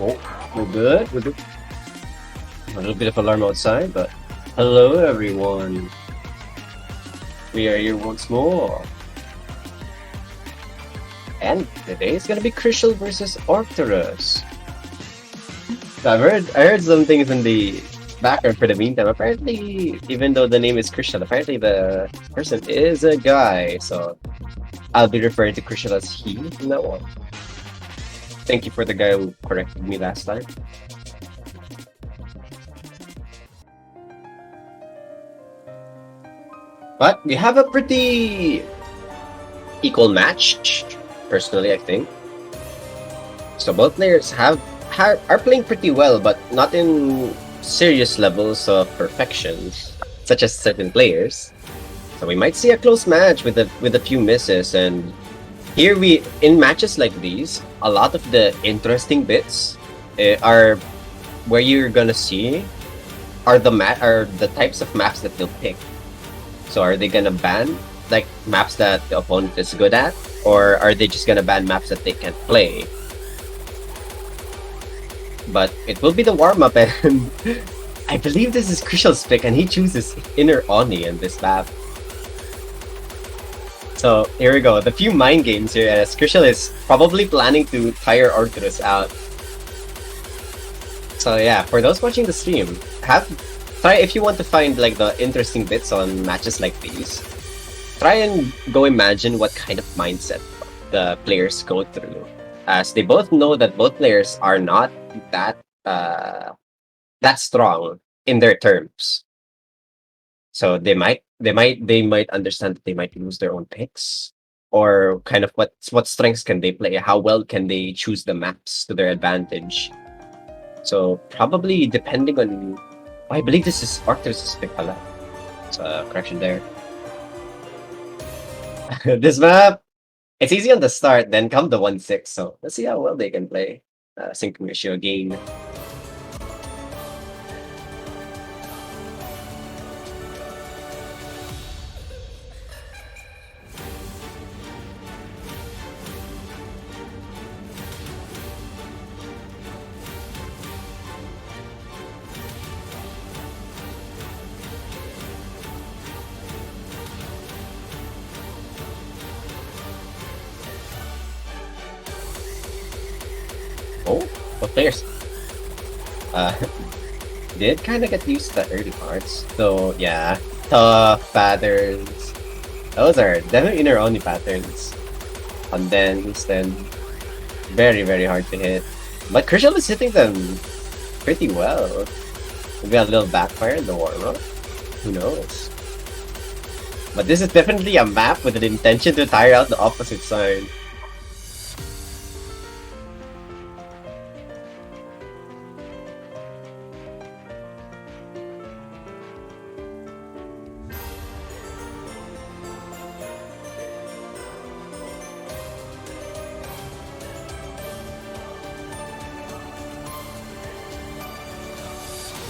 Oh, we're good. We're good. A little bit of alarm outside, but hello everyone. We are here once more. And today is gonna be Krishel versus Orcturus. I heard some things in the background for the meantime. Apparently, even though the name is Krishel, apparently the person is a guy. So I'll be referring to Krishel as he from that one. Thank you for the guy who corrected me last time. But we have a pretty equal match, personally, I think. So both players are playing pretty well, but not in serious levels of perfection, such as certain players. So we might see a close match with a few misses, and here we in matches like these, a lot of the interesting bits are where you're gonna see are the types of maps that they'll pick. So are they gonna ban like maps that the opponent is good at, or are they just gonna ban maps that they can't play? But it will be the warm-up, and I believe this is Krishal's pick, and he chooses Inner Oni in this map. So here we go, the few mind games here, as Krishal is probably planning to tire Orcturus out. So yeah, for those watching the stream, try if you want to find like the interesting bits on matches like these. Try and go imagine what kind of mindset the players go through, as they both know that both players are not that that strong in their terms. So they might understand that they might lose their own picks, or kind of what strengths can they play, how well can they choose the maps to their advantage. So probably depending on, I believe this is Arcturus' pick pala. So correction there. This map, it's easy on the start, then come the 1-6. So let's see how well they can play. Sync ratio gain. Oh, what players? Uh, did kind of get used to the early parts. So yeah, tough patterns. Those are definitely inner only patterns. Condensed and very, very hard to hit. But Krishel is hitting them pretty well. Maybe a little backfire in the warm-up. Who knows? But this is definitely a map with an intention to tire out the opposite side.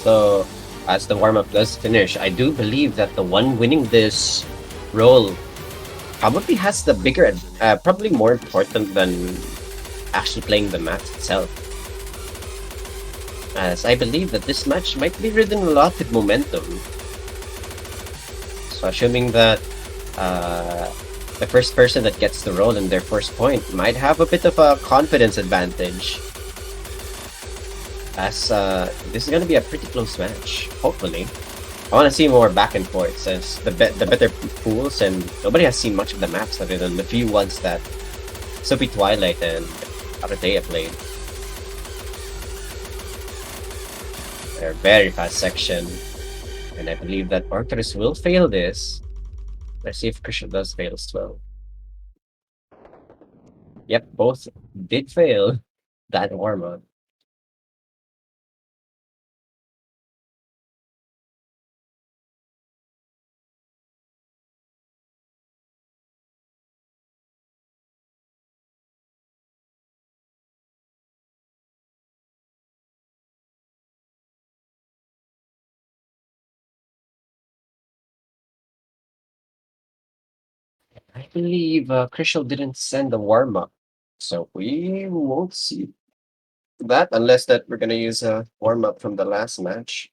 So, as the warm-up does finish, I do believe that the one winning this role probably has the bigger, probably more important than actually playing the match itself. As I believe that this match might be ridden a lot with momentum. So assuming that the first person that gets the roll in their first point might have a bit of a confidence advantage. As this is gonna be a pretty close match, hopefully. I want to see more back and forth, since the better pools, and nobody has seen much of the maps other than the few ones that Soapy Twilight and Aratea played. They're very fast section, and I believe that Orcturus will fail this. Let's see if Krishna does fail as well. Yep, both did fail that warm-up. I believe Krishna didn't send the warm-up, so we won't see that unless that we're gonna use a warm-up from the last match.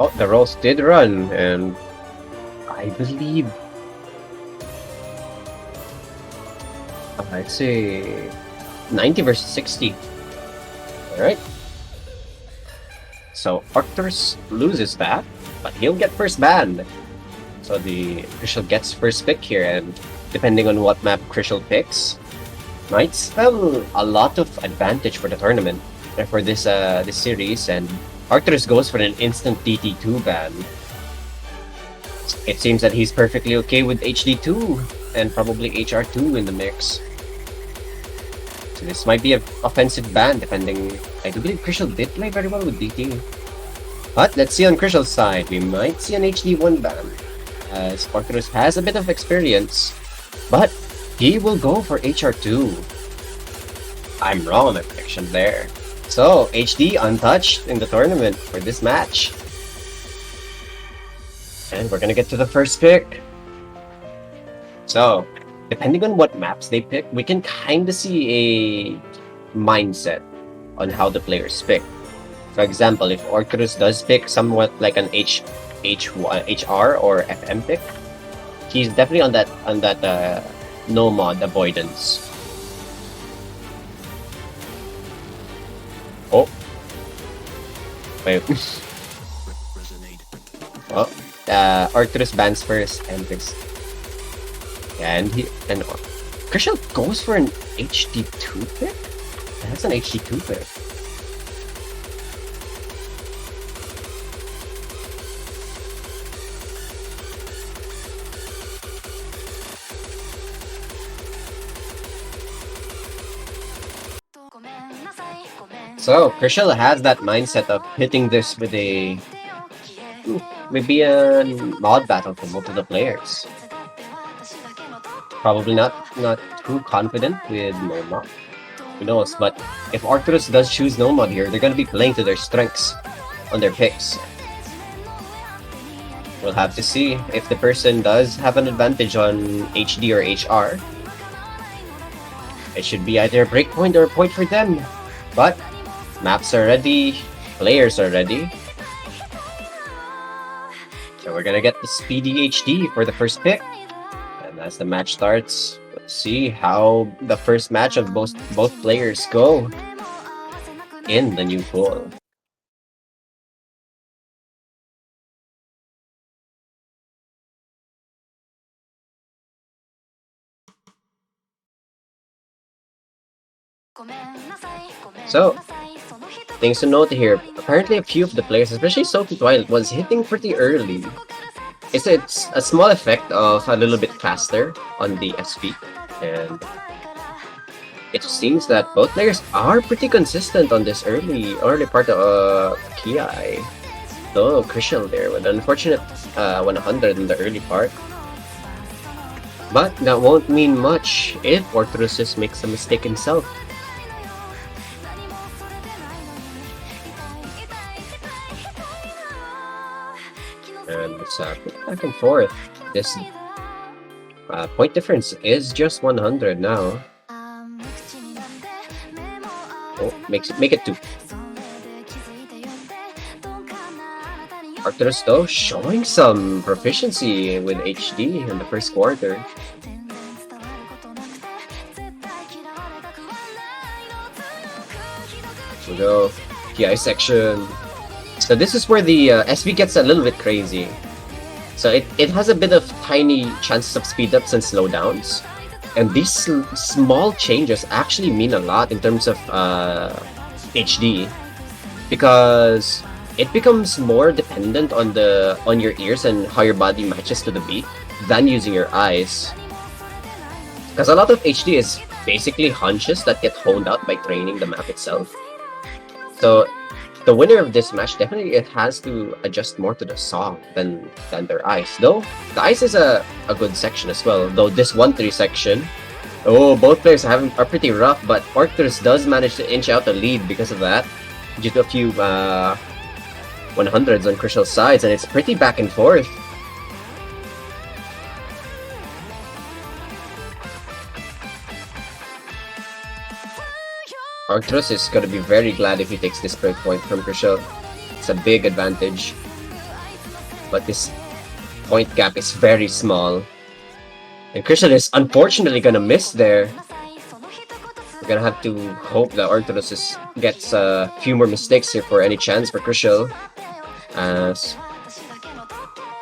Oh, the rolls did run, and I believe I'd say 90 versus 60. Alright. So Orcturus loses that, but he'll get first ban. So the Krishel gets first pick here, and depending on what map Krishel picks, might spell a lot of advantage for the tournament, for this series, and Orcturus goes for an instant DT2 ban. It seems that he's perfectly okay with HD2 and probably HR2 in the mix. So this might be an offensive ban, depending. I do believe Krishel did play very well with DT. But let's see on Krishel's side, we might see an HD1 ban, as Orcturus has a bit of experience, but he will go for HR2. I'm wrong on my prediction there. So, HD untouched in the tournament for this match. And we're gonna get to the first pick. So, depending on what maps they pick, we can kinda see a mindset on how the players pick. For example, if Orcturus does pick somewhat like an HR or FM pick, he's definitely on that no mod avoidance. Oh. Wait. Oh. Orcturus bans first and picks. And Krishel goes for an HD2 pick? That's an HD2 pick. So, Krishel has that mindset of hitting this with maybe a mod battle for multiple players. Probably not too confident with no mod. Who knows? But if Orcturus does choose no mod here, they're gonna be playing to their strengths on their picks. We'll have to see if the person does have an advantage on HD or HR. It should be either a breakpoint or a point for them. But maps are ready, players are ready. So we're gonna get the speedy HD for the first pick. And as the match starts, let's see how the first match of both players go in the new pool. So, things to note here. Apparently a few of the players, especially Sophie Twilight, was hitting pretty early. It's a small effect of a little bit faster on the SP, and it seems that both players are pretty consistent on this early part of Ki. Though Krishel there with an unfortunate 100 in the early part. But that won't mean much if Orcturus makes a mistake himself. And it's back and forth. This point difference is just 100 now. Oh, make it 2. Orcturus though showing some proficiency with HD in the first quarter. So go PI section. So this is where the SV gets a little bit crazy. So it has a bit of tiny chances of speed ups and slowdowns. And these small changes actually mean a lot in terms of HD. Because it becomes more dependent on your ears and how your body matches to the beat than using your eyes. Because a lot of HD is basically hunches that get honed out by training the map itself. So the winner of this match definitely it has to adjust more to the song than their ice. Though the ice is a good section as well. Though this 1-3 section, oh, both players are pretty rough, but Orcturus does manage to inch out the lead because of that, due to a few 100s on Krishel's sides, and it's pretty back and forth. Orcturus is going to be very glad if he takes this break point from Krishel. It's a big advantage. But this point gap is very small. And Krishel is unfortunately going to miss there. We're going to have to hope that Orcturus gets a few more mistakes here for any chance for Krishel. As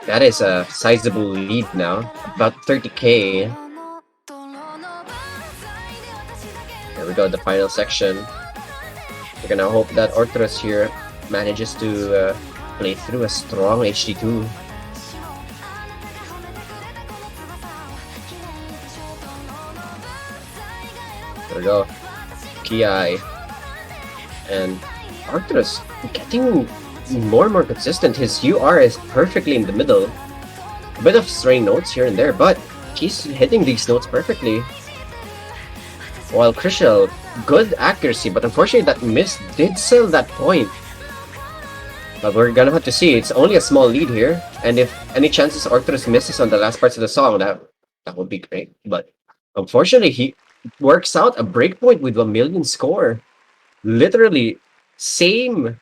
that is a sizable lead now. About 30k. Here we go, the final section. We're gonna hope that Orcturus here manages to play through a strong HD2. There we go. Ki. And Orcturus getting more and more consistent. His UR is perfectly in the middle. A bit of straying notes here and there, but he's hitting these notes perfectly. While Krishel, good accuracy, but unfortunately that miss did sell that point. But we're gonna have to see. It's only a small lead here, and if any chances Orcturus misses on the last parts of the song, that would be great. But unfortunately, he works out a breakpoint with 1,000,000 score. Literally, same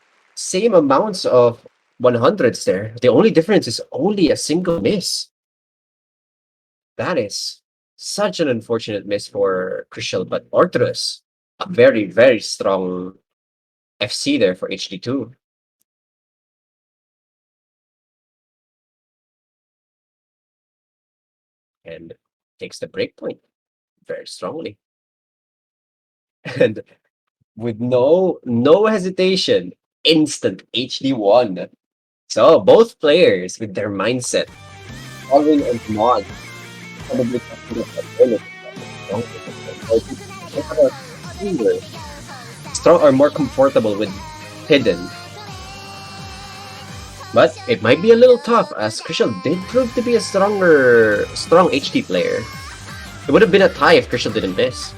amounts of 100s there. The only difference is only a single miss. That is such an unfortunate miss for Krishel, but Orcturus, a very, very strong FC there for HD2. And takes the breakpoint very strongly. And with no hesitation, instant HD1. So both players with their mindset following on mod. Probably strong or more comfortable with hidden. But it might be a little tough, as Krishel did prove to be a strong HD player. It would have been a tie if Krishel didn't miss.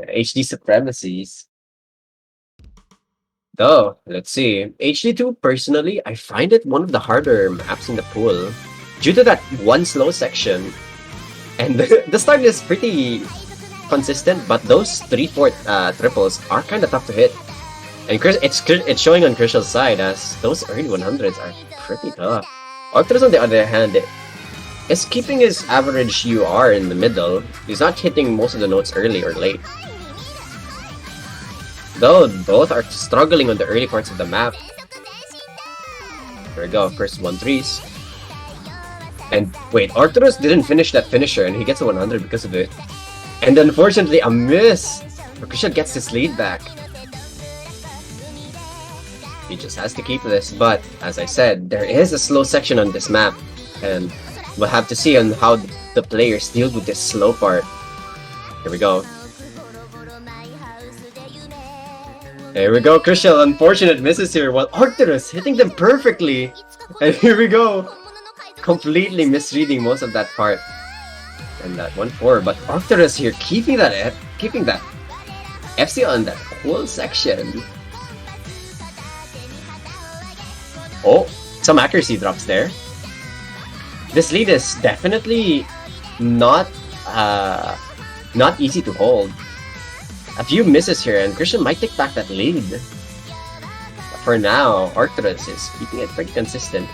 HD supremacies. Though, let's see. HD2, personally, I find it one of the harder maps in the pool. Due to that one slow section. And the start is pretty consistent, but those 3/4 triples are kind of tough to hit. And it's showing on Krishel's side, as those early 100s are pretty tough. Orcturus, on the other hand, is keeping his average UR in the middle. He's not hitting most of the notes early or late. Though both are struggling on the early parts of the map. There we go, first 1-3s. And wait, Orcturus didn't finish that finisher, and he gets a 100 because of it. And unfortunately, a miss! Krishel gets his lead back. He just has to keep this, but as I said, there is a slow section on this map, and we'll have to see on how the players deal with this slow part. Here we go. There we go, Krishel, unfortunate misses here, while Orcturus hitting them perfectly. And here we go. Completely misreading most of that part. And that 1-4, but Orcturus here keeping that FC on that whole section. Oh, some accuracy drops there. This lead is definitely not easy to hold. A few misses here, and Krishel might take back that lead. But for now, Orcturus is keeping it pretty consistent.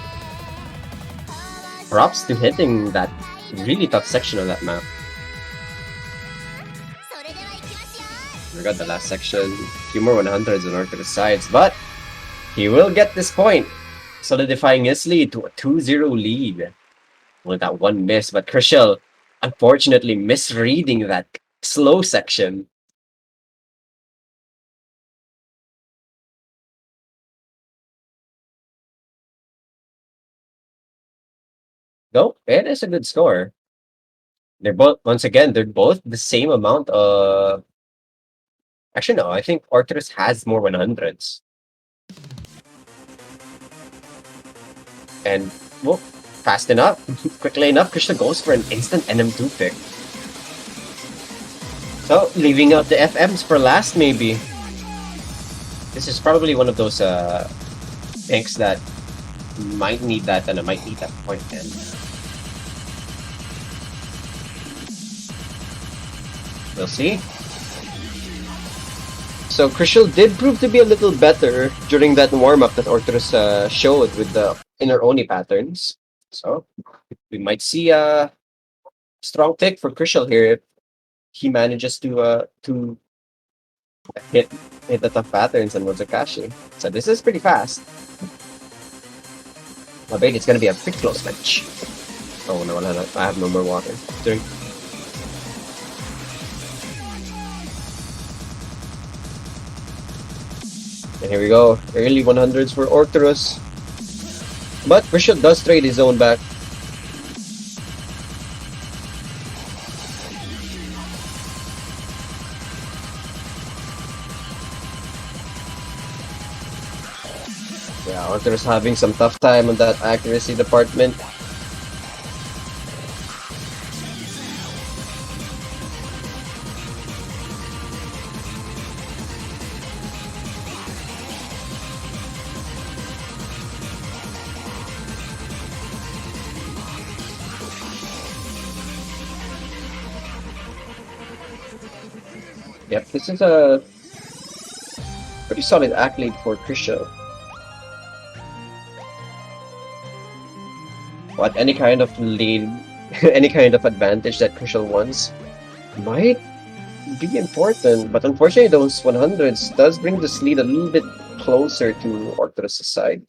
Props to hitting that really tough section on that map. We got the last section. A few more 100s on Orcturus' sides, but he will get this point, solidifying his lead to a 2-0 lead. With that one miss, but Krishel unfortunately misreading that slow section. No, it is a good score. They're both, once again, they're both the same amount of. Actually, no, I think Orcturus has more 100s. And, well, fast enough, quickly enough, Krishna goes for an instant NM2 pick. So, leaving out the FMs for last, maybe. This is probably one of those picks that might need that, and I might need that point again. We'll see. So Krishel did prove to be a little better during that warm-up that Orcturus showed with the inner Oni patterns. So we might see a strong pick for Krishel here if he manages to hit the tough patterns on Mozakashi. So this is pretty fast. I bet it's gonna be a pretty close match. Oh no, I have no more water. Drink. And here we go. Early 100s for Orcturus. But Krishel does trade his own back. Yeah, Orcturus having some tough time on that accuracy department. Yep, this is a pretty solid accolade for Krishel. What, any kind of lead, any kind of advantage that Krishel wants might be important, but unfortunately those 100s does bring this lead a little bit closer to Orcturus' side.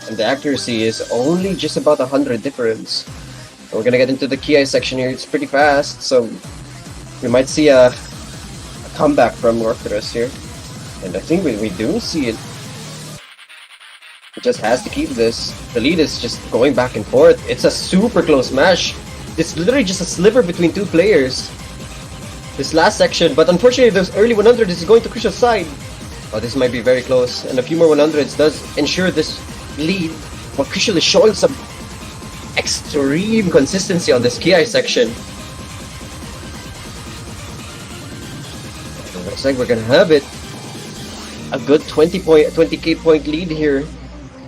And the accuracy is only just about 100 difference. And we're gonna get into the Ki section here. It's pretty fast, so we might see a comeback from Orcturus here. And I think we do see it. It just has to keep this. The lead is just going back and forth. It's a super close match. It's literally just a sliver between two players. This last section, but unfortunately those early 100s is going to Krishel's side. Oh, this might be very close. And a few more 100s does ensure this lead. But Krishel is showing some extreme consistency on this Ki section. Looks like we're gonna have it. A good 20k point lead here.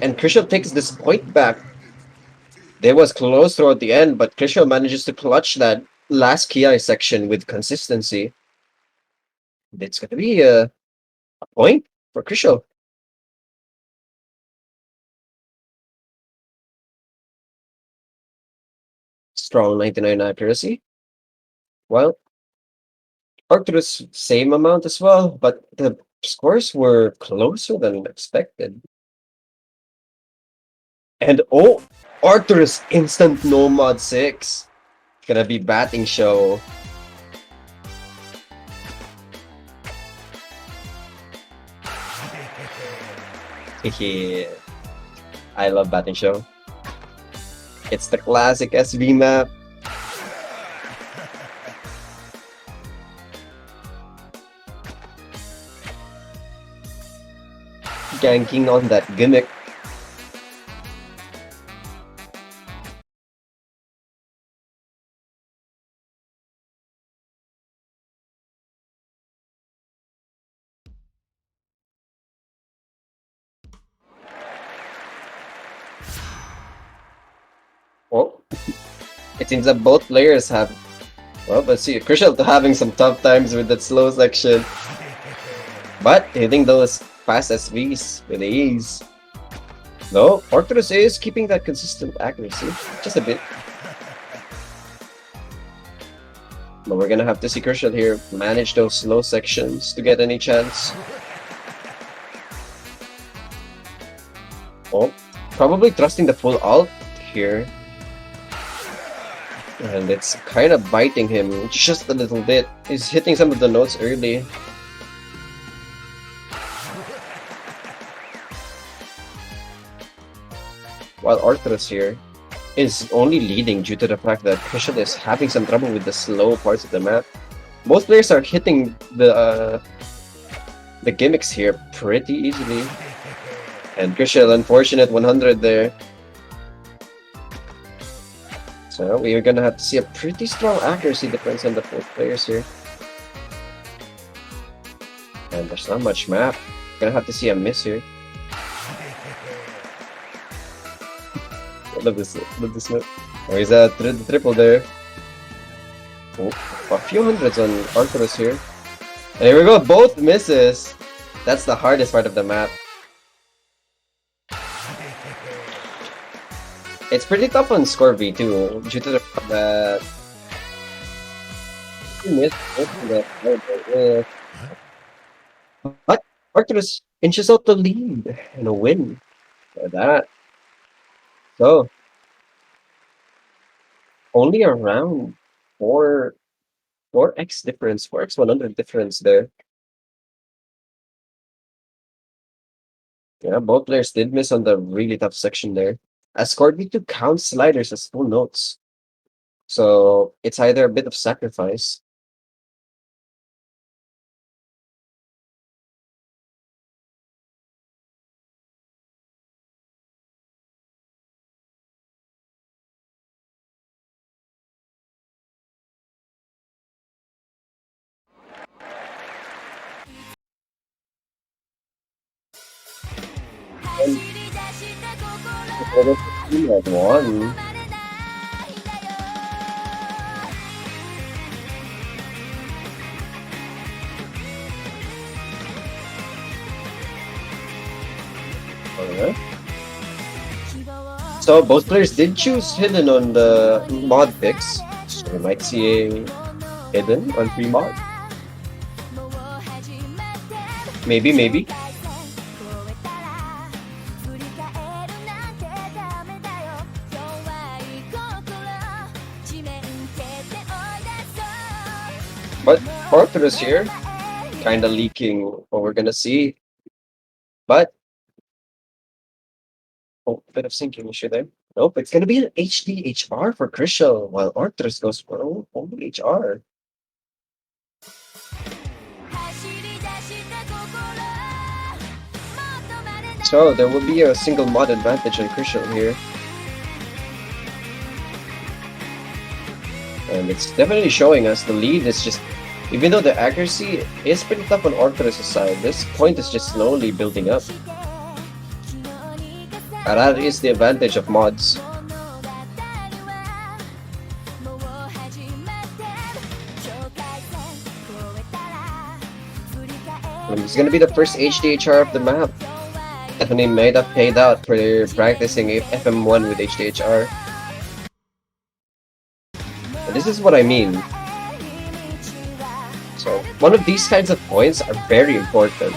And Krishel takes this point back. There was close throughout the end, but Krishel manages to clutch that last Ki section with consistency. It's gonna be a point for Krishel. Strong 99 accuracy. Well, Orcturus, same amount as well, but the scores were closer than expected. And oh, Orcturus instant no mod 6. Gonna be batting show. Hehe. I love batting show. It's the classic SV map. Ganking on that gimmick. Oh, it seems that both players have. Well, let's see. Krishel having some tough times with that slow section, but hitting those fast SVs with ease. No, Orcturus is keeping that consistent accuracy, just a bit. But we're gonna have to see Krishel here manage those slow sections to get any chance. Oh, probably trusting the full ult here. And it's kind of biting him just a little bit. He's hitting some of the notes early. While Orcturus here is only leading due to the fact that Krishel is having some trouble with the slow parts of the map. Both players are hitting the gimmicks here pretty easily. And Krishel, unfortunate 100 there. So we are gonna have to see a pretty strong accuracy difference on the both players here. And there's not much map. Gonna have to see a miss here. Love this map. Oh, he's at the triple there. Oh, a few hundreds on Orcturus here. And here we go, both misses. That's the hardest part of the map. It's pretty tough on score V2 due to the fact that he missed but Orcturus inches out the lead and a win for that. So only around 4x difference, 4x 100 difference there. Yeah, both players did miss on the really tough section there. As score V2 counts sliders as full notes. So it's either a bit of sacrifice. And the one. Okay. So both players did choose hidden on the mod picks. So we might see a hidden on free mod. Maybe. But Orcturus here, kinda leaking what we're gonna see. But oh, bit of syncing issue there. Nope, it's gonna be an HDHR for Krishel, while Orcturus goes for only HR. So there will be a single mod advantage on Krishel here. And it's definitely showing us the lead is just, even though the accuracy is pretty tough on Orcturus' side, this point is just slowly building up. And that is the advantage of mods. And it's gonna be the first HDHR of the map. Definitely might have paid out for practicing FM1 with HDHR. And this is what I mean. So one of these kinds of points are very important.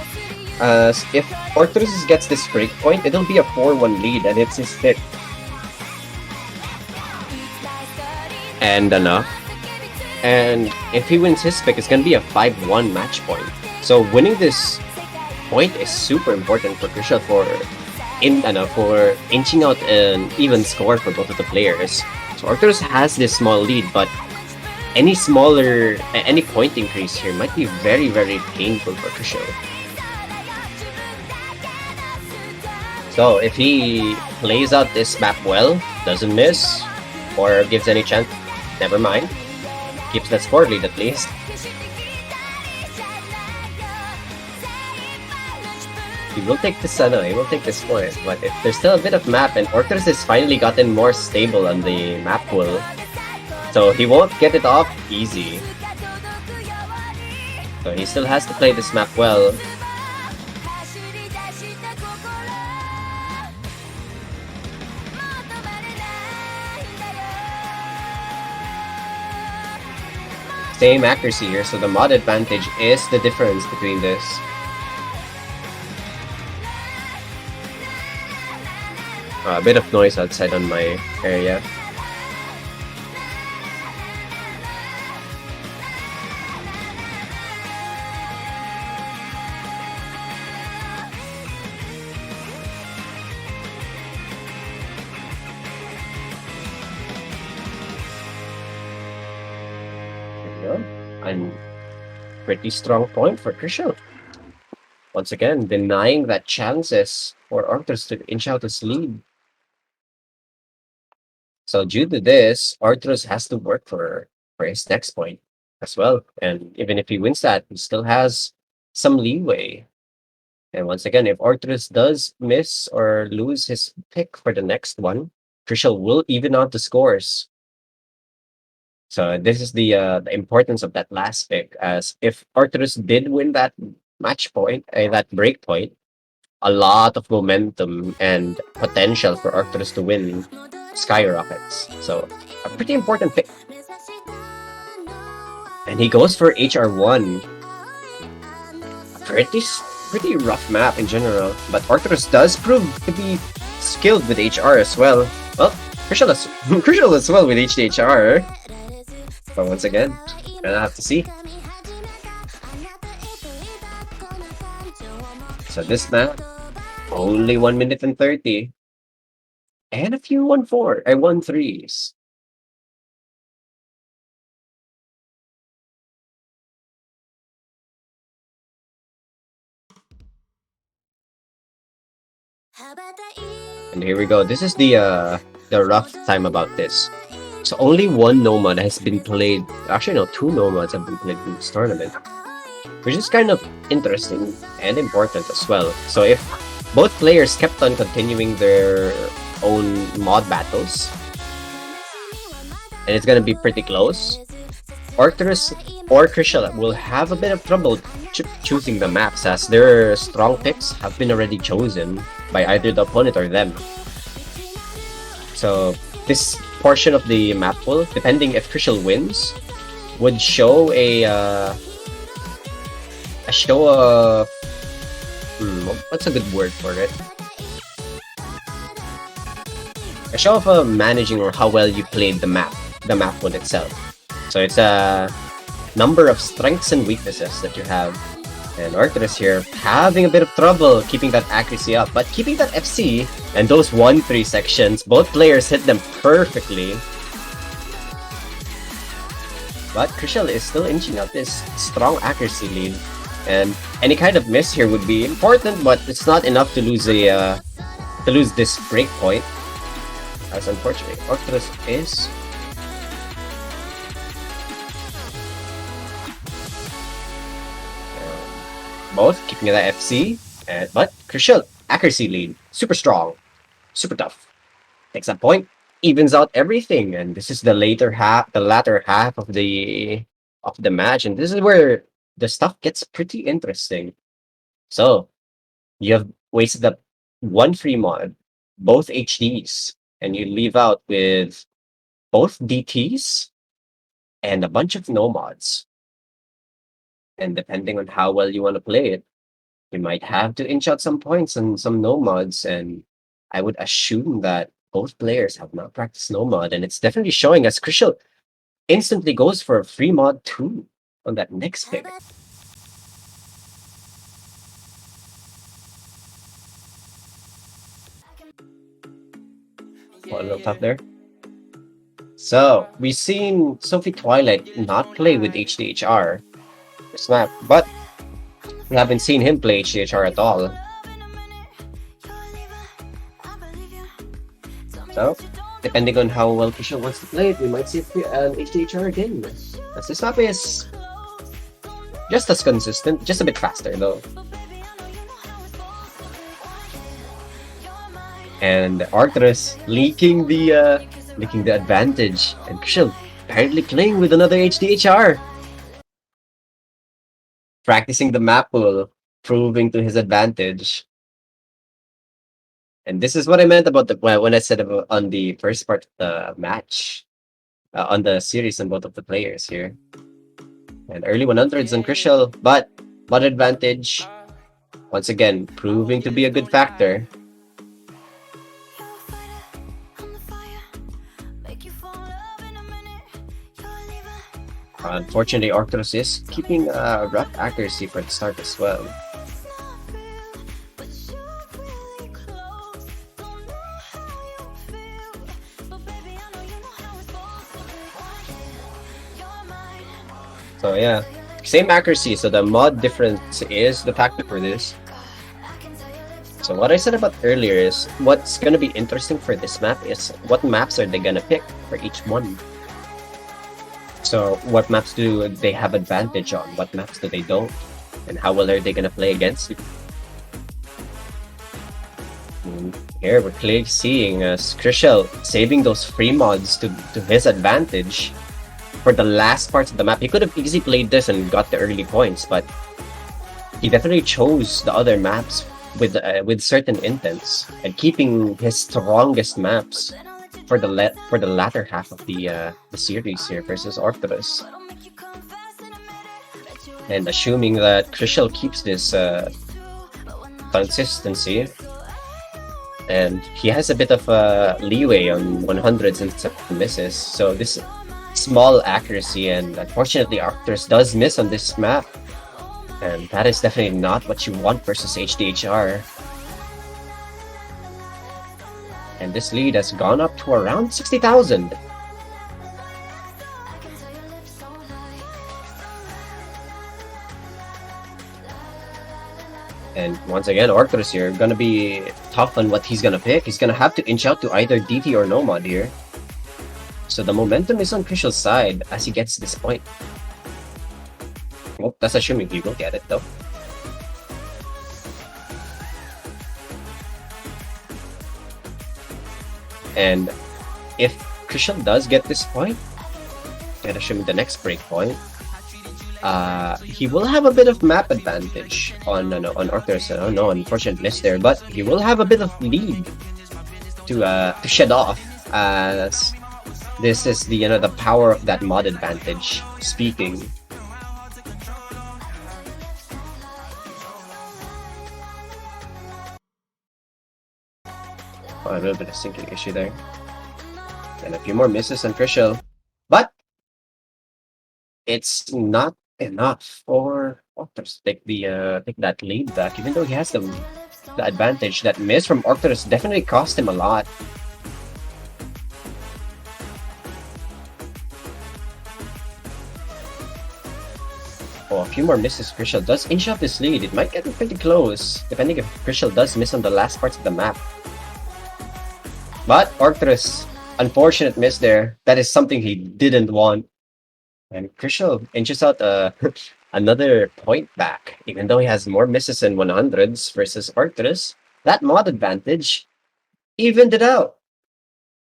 As if Orcturus gets this break point, it'll be a 4-1 lead and it's his pick. And enough. And if he wins his pick, it's gonna be a 5-1 match point. So winning this point is super important for Krishel for inching out an even score for both of the players. So Orcturus has this small lead, but any point increase here might be very, very painful for Krishel. So if he plays out this map well, doesn't miss, or gives any chance, never mind. Keeps that score lead at least. He will take this he will take this point, but if there's still a bit of map, and Orcturus has finally gotten more stable on the map pool, so he won't get it off easy. So he still has to play this map well. Same accuracy here, so the mod advantage is the difference between this. A bit of noise outside on my area. And pretty strong point for Krishel. Once again, denying that chances for Orcturus to inch out his lead. So due to this, Orcturus has to work for his next point as well. And even if he wins that, he still has some leeway. And once again, if Orcturus does miss or lose his pick for the next one, Krishel will even out the scores. So this is the importance of that last pick, as if Orcturus did win that match point, that break point, a lot of momentum and potential for Orcturus to win skyrockets. So a pretty important pick. And he goes for HR1. Pretty rough map in general, but Orcturus does prove to be skilled with HR as well. Well, Krishel as well with HDHR. But once again, gonna have to see. So this map, only 1 minute and 30. And a few 1-3s. And here we go. This is the rough time about this. So only one Nomad has been played. Actually, no, 2 Nomads have been played in this tournament, which is kind of interesting and important as well. So if both players kept on continuing their own mod battles, and it's gonna be pretty close, Orcturus or Krishel will have a bit of trouble choosing the maps, as their strong picks have been already chosen by either the opponent or them. So this portion of the map pool, depending if Krishel wins, would show what's a good word for it? A show of managing or how well you played the map pool itself. So it's a number of strengths and weaknesses that you have. And Orcturus here having a bit of trouble keeping that accuracy up, but keeping that FC and those 1-3 sections, both players hit them perfectly. But Krishel is still inching up this strong accuracy lead, and any kind of miss here would be important, but it's not enough to lose this break point. As unfortunately, Orcturus is both keeping that FC, but Krishel accuracy lead, super strong, super tough. Takes that point, evens out everything, and this is the latter half of the match, and this is where the stuff gets pretty interesting. So you have wasted up 1 free mod, both HDs, and you leave out with both DTs and a bunch of no mods. And depending on how well you want to play it, you might have to inch out some points and some no mods. And I would assume that both players have not practiced no mod, and it's definitely showing as Krishel instantly goes for a free mod 2 on that next pick. A little tough there. So we've seen Sophie Twilight not play with HDHR this map, but we haven't seen him play HDHR at all. So, depending on how well Krishel wants to play it, we might see an HDHR again. As this map is just as consistent, just a bit faster though. And Orcturus leaking the advantage, and Krishel apparently playing with another HDHR. Practicing the map pool, proving to his advantage. And this is what I meant about when I said about on the first part of the match, on the series on both of the players here. And early 100s on Krishel, but mod advantage, once again, proving to be a good factor. Unfortunately, Orcturus is keeping rough accuracy for the start as well. So yeah, same accuracy. So the mod difference is the factor for this. So what I said about earlier is what's gonna be interesting for this map is what maps are they gonna pick for each one. So what maps do they have advantage on? What maps do they don't? And how well are they gonna play against you? Here we're clearly seeing Krishel saving those free mods to his advantage for the last parts of the map. He could have easily played this and got the early points, but he definitely chose the other maps with certain intents and keeping his strongest maps for the latter half of the series here versus Orcturus. And assuming that Krishel keeps this consistency, and he has a bit of leeway on 100s and some misses, so this small accuracy, and unfortunately Orcturus does miss on this map, and that is definitely not what you want versus HDHR. And this lead has gone up to around 60,000. And once again, Orcturus here gonna be tough on what he's gonna pick. He's gonna have to inch out to either DT or Nomad here. So the momentum is on Krishel's side as he gets this point. Well, that's assuming he will get it though. And if Krishel does get this point, and assuming the next break point, he will have a bit of map advantage on Orcturus. No unfortunate miss there, but he will have a bit of lead to shed off, as this is the power of that mod advantage speaking. A little bit of syncing issue there, and a few more misses on Krishel, but it's not enough for Orcturus to take that lead back, even though he has the advantage. That miss from Orcturus definitely cost him a lot. Oh, a few more misses. Krishel does inch up his lead. It might get pretty close, depending if Krishel does miss on the last parts of the map. But Orcturus, unfortunate miss there. That is something he didn't want. And Krishel inches out another point back, even though he has more misses in 100s versus Orcturus. That mod advantage evened it out.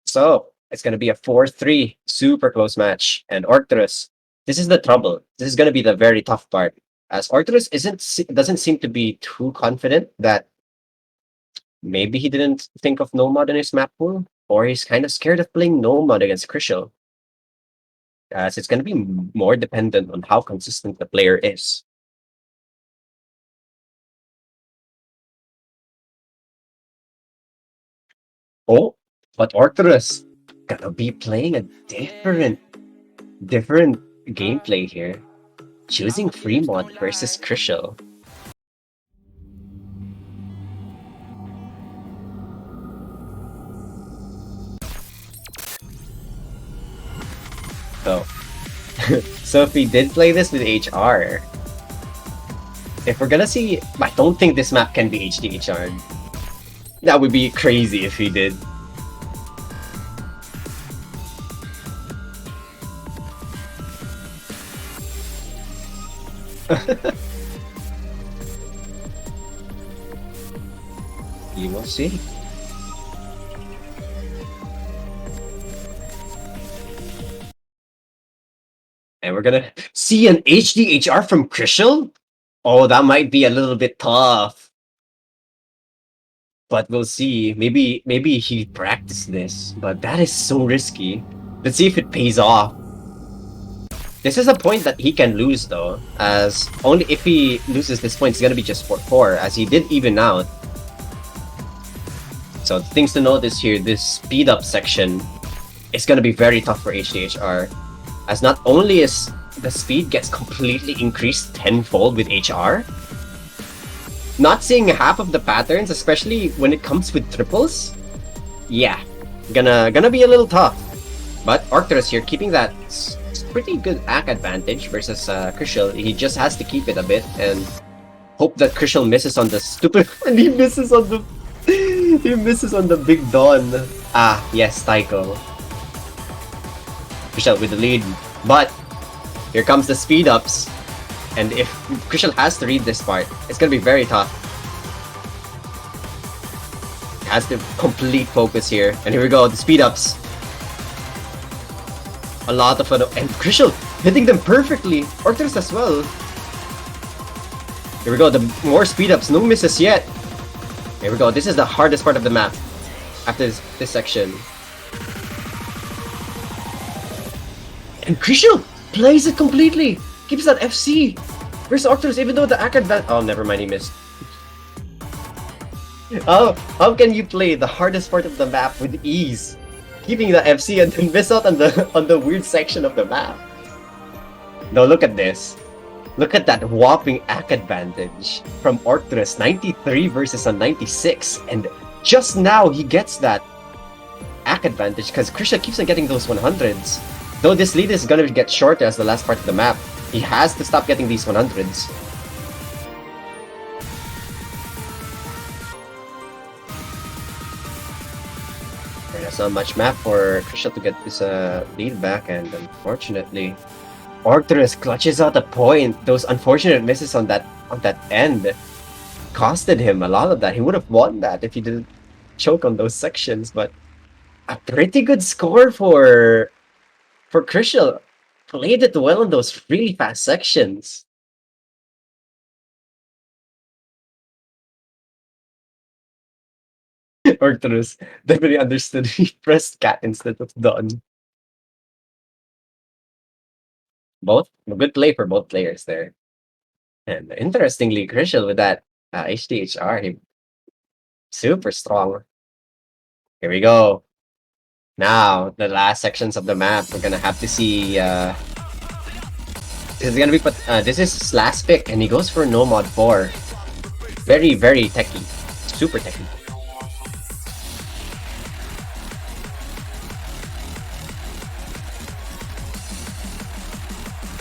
So it's going to be a 4-3 super close match. And Orcturus, this is the trouble. This is going to be the very tough part, as Orcturus doesn't seem to be too confident that maybe he didn't think of Nomad in his map pool, or he's kind of scared of playing Nomad against Krishel, as it's going to be more dependent on how consistent the player is. Oh, but Orcturus gonna be playing a different gameplay here, choosing Fremont versus Krishel. So, so if we did play this with HR, if we're gonna see, I don't think this map can be HDHR. That would be crazy if he did. You will see. And we're gonna see an HDHR from Krishel? Oh, that might be a little bit tough. But we'll see. Maybe he practiced this, but that is so risky. Let's see if it pays off. This is a point that he can lose though, as only if he loses this point, it's gonna be just 4-4, as he did even out. So things to notice here, this speed up section is gonna be very tough for HDHR, as not only is the speed gets completely increased tenfold with HR, not seeing half of the patterns, especially when it comes with triples, yeah, gonna be a little tough. But Orcturus here keeping that pretty good act advantage versus Krishel. He just has to keep it a bit and hope that Krishel misses on the stupid. And he misses on the. He misses on the big Dawn. Ah, yes, Tycho. Krishel with the lead, but here comes the speed ups, and if Krishel has to read this part, it's gonna be very tough. Has to complete focus here, and here we go, the speed ups. A lot of fun, and Krishel hitting them perfectly. Orcturus as well. Here we go, the more speed ups, no misses yet. Here we go, this is the hardest part of the map after this section. And Krishel plays it completely, keeps that FC versus Orcturus, even though the act advantage. Oh, never mind, he missed. How can you play the hardest part of the map with ease, keeping the FC and then miss out on the weird section of the map? No, look at this. Look at that whopping act advantage from Orcturus, 93 versus a 96, and just now he gets that act advantage because Krishel keeps on getting those 100s. Though this lead is gonna get shorter as the last part of the map, he has to stop getting these 100s. There's not much map for Krishel to get this lead back, and unfortunately, Orcturus clutches out a point. Those unfortunate misses on that end costed him a lot of that. He would have won that if he didn't choke on those sections, but a pretty good score for Krishel. Played it well in those really fast sections. Orcturus definitely understood. He pressed cat instead of done. Both a good play for both players there. And interestingly, Krishel with that HDHR, he super strong. Here we go. Now, the last sections of the map, we're gonna have to see. This is gonna be this is his last pick, and he goes for no mod 4. Very, very techy, super techy.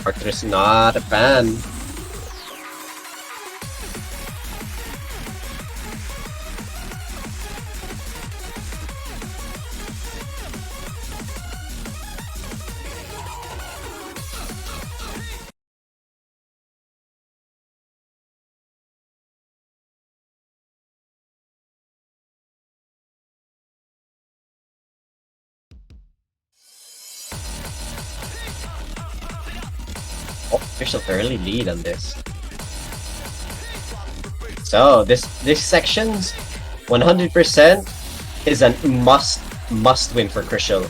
Orcturus not a fan. Oh, there's an early lead on this. So this section's 100% is a must win for Krishel.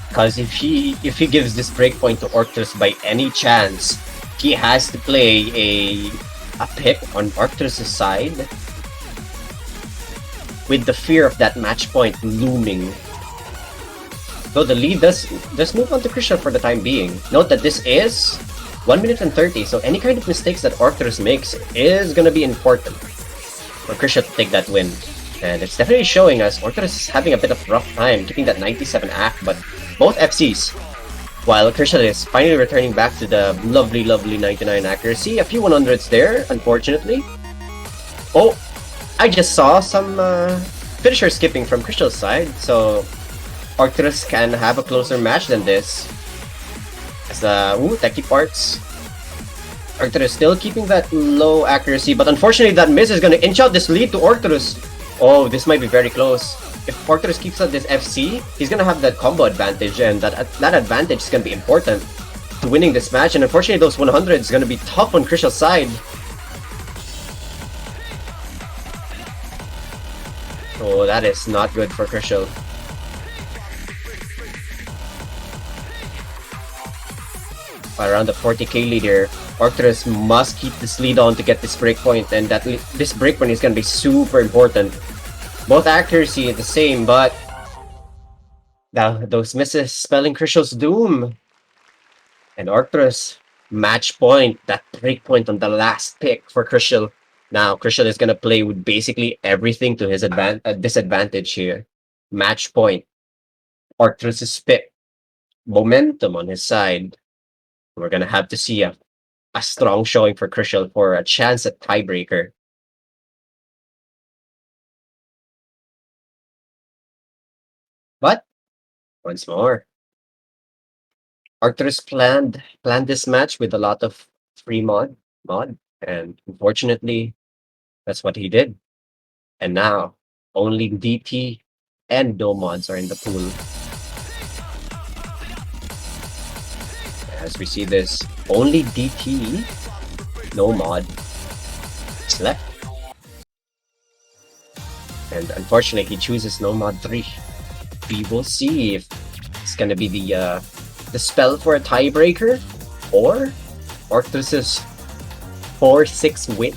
Because if he gives this breakpoint to Orcturus by any chance, he has to play a pick on Orcturus' side with the fear of that match point looming. Though the lead does move on to Krishel for the time being. Note that this is 1 minute and 30, so any kind of mistakes that Orcturus makes is gonna be important for Krishel to take that win. And it's definitely showing us Orcturus is having a bit of rough time keeping that 97 act, but both FCs. While Krishel is finally returning back to the lovely 99 accuracy. A few 100s there, unfortunately. Oh, I just saw some finisher skipping from Krishel's side, so Orcturus can have a closer match than this. As the techie parts. Orcturus still keeping that low accuracy, but unfortunately that miss is gonna inch out this lead to Orcturus. Oh, this might be very close. If Orcturus keeps up this FC, he's gonna have that combo advantage, and that advantage is gonna be important to winning this match. And unfortunately, those 100s is gonna be tough on Krishel's side. Oh, that is not good for Krishel. Around the 40k leader, Orcturus must keep this lead on to get this breakpoint, and this breakpoint is gonna be super important. Both accuracy the same, but those misses spelling Krishel's doom. And Orcturus match point, that breakpoint on the last pick for Krishel. Now Krishel is gonna play with basically everything to his disadvantage here. Match point. Orcturus' pick. Momentum on his side. We're gonna have to see a strong showing for Krishel for a chance at tiebreaker. But once more, Arcturus planned this match with a lot of free mod, and unfortunately, that's what he did. And now only DT and no mods are in the pool. As we see this, only DT, no mod is left. And unfortunately, he chooses no mod 3. We will see if it's gonna be the spell for a tiebreaker or Orcturus' 4-6 win.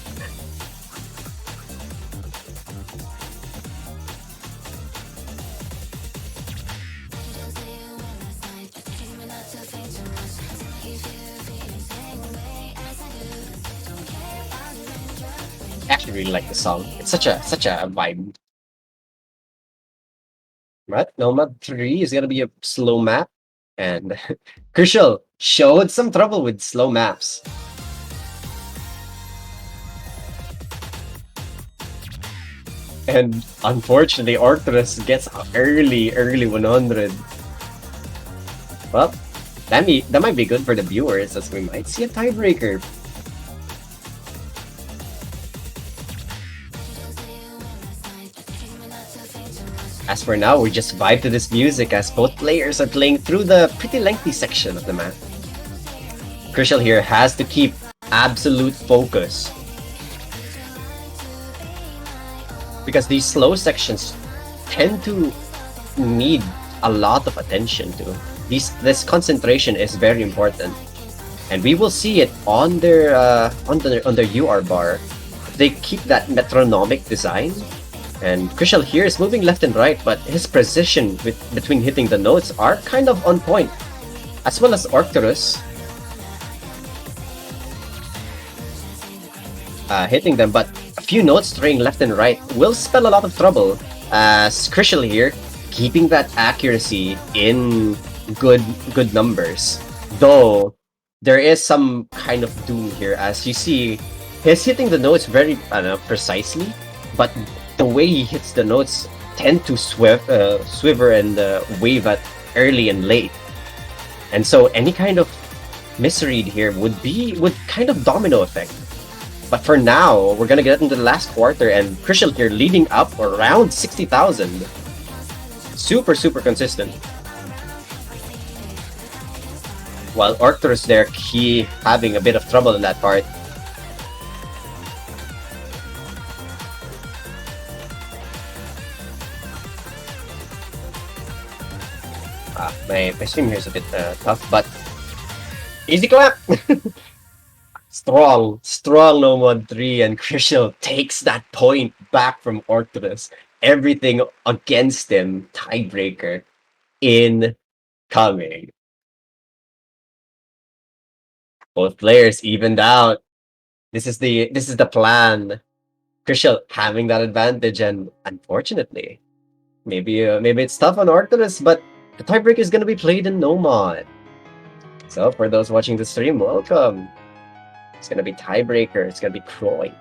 I actually really like the song. It's such a vibe. Right? Nomad 3 is gonna be a slow map, and Krishel showed some trouble with slow maps. And unfortunately, Orcturus gets early 100. Well, that might be good for the viewers, as we might see a tiebreaker. As for now, we just vibe to this music as both players are playing through the pretty lengthy section of the map. Krishel here has to keep absolute focus, because these slow sections tend to need a lot of attention to. This concentration is very important, and we will see it on their UR bar. They keep that metronomic design, and Krishel here is moving left and right, but his precision between hitting the notes are kind of on point, as well as Orcturus hitting them, but a few notes straying left and right will spell a lot of trouble, as Krishel here keeping that accuracy in good numbers. Though there is some kind of doom here, as you see he's hitting the notes very precisely, but the way he hits the notes tend to swiver and wave at early and late, and so any kind of misread here would kind of domino effect. But for now, we're gonna get into the last quarter, and Krishel here leading up around 60,000. Super consistent. While Orcturus there, he having a bit of trouble in that part. My stream here is a bit tough, but easy clap! Strong no mod 3, and Krishel takes that point back from Orcturus. Everything against him. Tiebreaker incoming. Both players evened out. This is the plan. Krishel having that advantage, and unfortunately, maybe it's tough on Orcturus, but the tiebreaker is gonna be played in no mod. So for those watching the stream, welcome. It's gonna be tiebreaker. It's gonna be Croy.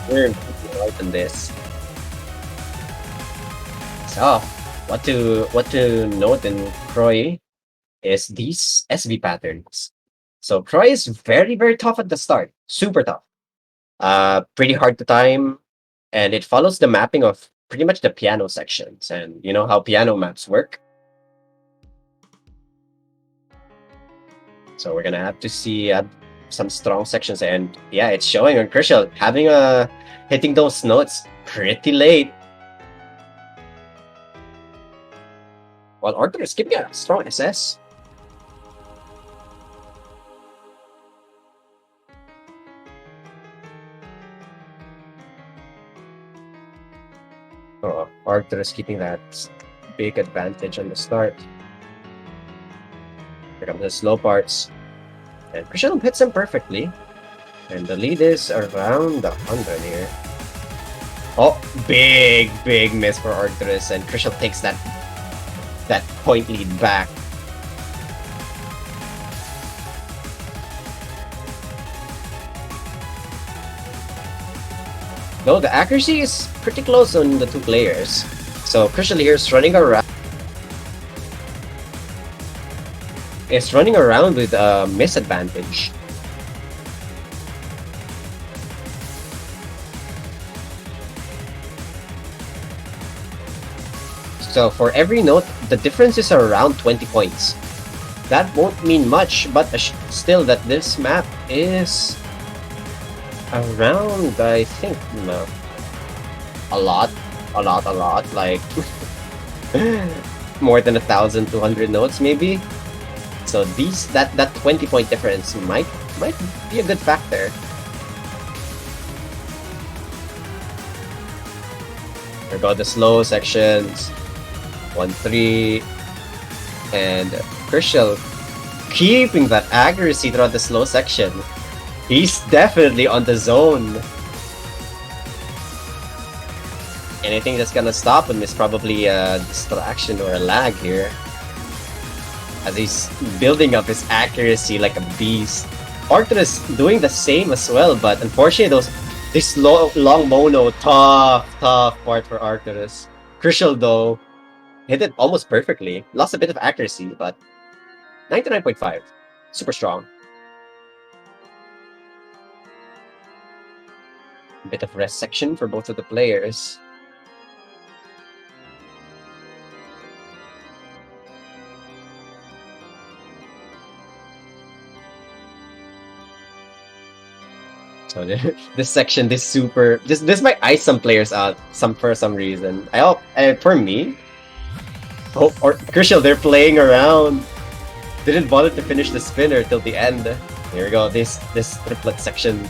We're right in this. So what to note in Croy is these SV patterns. So Croy is very tough at the start, super tough. Pretty hard to time, and it follows the mapping of pretty much the piano sections, and you know how piano maps work. So we're gonna have to see some strong sections, and yeah, it's showing on Krishel having hitting those notes pretty late. While Arthur is keeping a strong SS. Arthur is keeping that big advantage on the start. Here come the slow parts. And Krishel hits him perfectly. And the lead is around 100 here. Oh, big miss for Orcturus, and Krishel takes that point lead back. Though the accuracy is pretty close on the two players. So Krishel here is running around. Is running around with a misadvantage. So for every note, the difference is around 20 points. That won't mean much, but still that this map is around, I think, no, a lot, like more than 1,200 notes maybe. So that 20-point difference might be a good factor. Here go the slow sections. 1-3, and Krishel keeping that accuracy throughout the slow section. He's definitely on the zone. Anything that's gonna stop him is probably a distraction or a lag here, as he's building up his accuracy like a beast. Orcturus doing the same as well, but unfortunately this long mono, tough part for Orcturus. Krishel though hit it almost perfectly. Lost a bit of accuracy, but 99.5. Super strong. A bit of rest section for both of the players. So this section, this might ice some players out for some reason. I hope for me. Oh, or Krishel, they're playing around. Didn't bother to finish the spinner till the end. Here we go. This triplet section.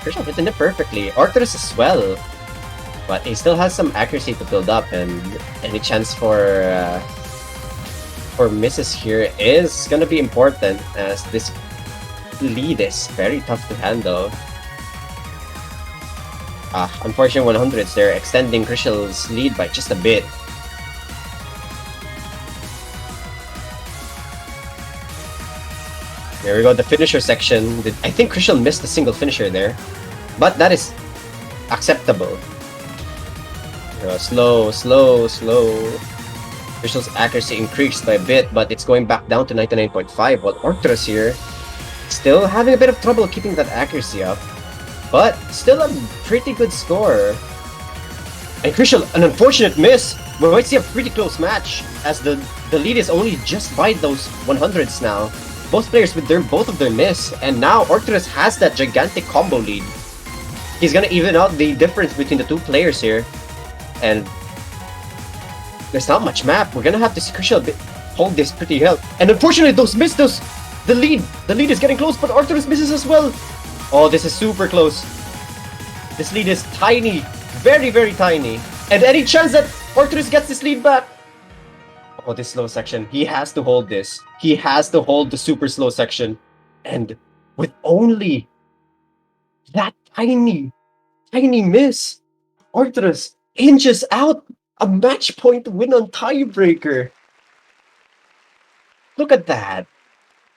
Krishel hitting it perfectly. Orcturus as well, but he still has some accuracy to build up, and any chance for misses here is gonna be important, as this lead is very tough to handle. Unfortunately, 100s, they're extending Krishel's lead by just a bit. There we go, the finisher section. I think Krishel missed a single finisher there, but that is acceptable. Slow. Krishel's accuracy increased by a bit, but it's going back down to 99.5, while Orcturus here still having a bit of trouble keeping that accuracy up. But still a pretty good score. And Krishel, an unfortunate miss. We might see a pretty close match, as the lead is only just by those 100s now. Both players with both of their miss, and now Orcturus has that gigantic combo lead. He's gonna even out the difference between the two players here, and there's not much map. We're gonna have to see Krishel hold this pretty well. And unfortunately, the lead is getting close, but Orcturus misses as well. Oh, this is super close. This lead is tiny. Very, very tiny. And any chance that Orcturus gets this lead back? Oh, this slow section. He has to hold this. He has to hold the super slow section. And with only that tiny miss, Orcturus inches out a match point win on tiebreaker. Look at that.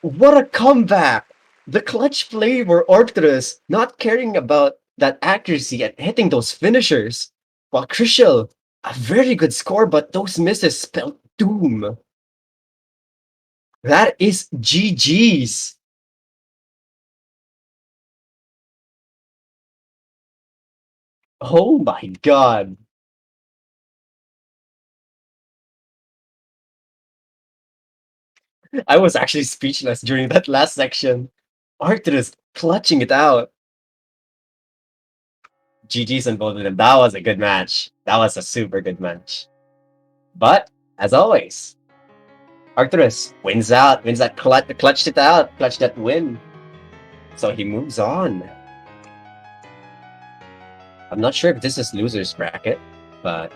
What a comeback. The clutch play for Orcturus, not caring about that accuracy and hitting those finishers. While Krishel, a very good score, but those misses spelled doom. That is GG's. Oh my god. I was actually speechless during that last section. Arcturus clutching it out. GG's on both of them. That was a good match. That was a super good match. But as always, Orcturus wins out, wins that clutched it out, clutched that win. So he moves on. I'm not sure if this is loser's bracket, but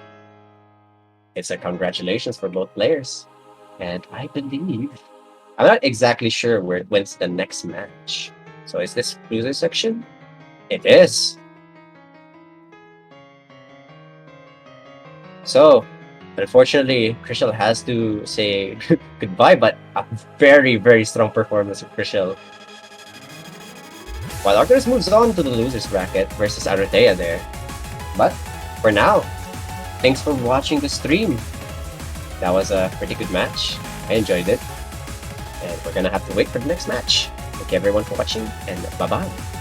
it's a congratulations for both players. And I believe I'm not exactly sure where it wins the next match. So is this loser section? It is. So unfortunately, Krishel has to say goodbye, but a very, very strong performance of Krishel. While Orcturus moves on to the loser's bracket versus Arothea there. But for now, thanks for watching the stream. That was a pretty good match. I enjoyed it. And we're gonna have to wait for the next match. Thank you everyone for watching, and bye-bye.